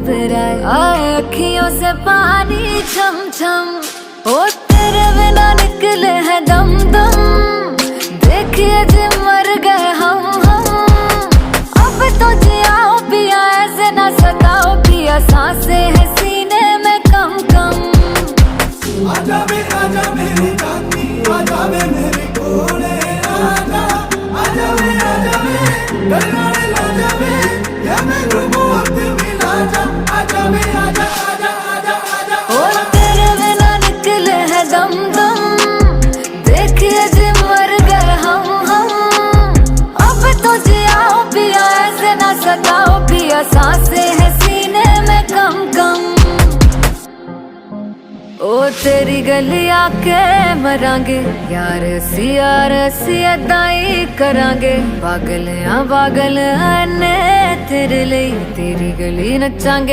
घबराए आए अखियों से पानी छम छम, ओ तेरे बिना निकले हैं दम दम। देखिए जी मर गए हम अब तो जियाओ पिया ऐसे ना सताओ पिया, सांसें है सीने में कम कम। आजा मेरी चांदी, आजा मेरे कोने आजा, आजा या मैं मौत मिला जा, आजा आजा आजा आजा आजा। ओ तेरे बिना निकले हैं दम दम, देखिए जी मर गए हम अब तो जियाओ पिया ऐसे ना सताओ पिया, सांसें है सीने में कम कम। ओ तेरी गली आके मरांगे यार असी अदाई करांगे, पागल हाँ पागल ने तेरे लिए तेरी गली नचांगे।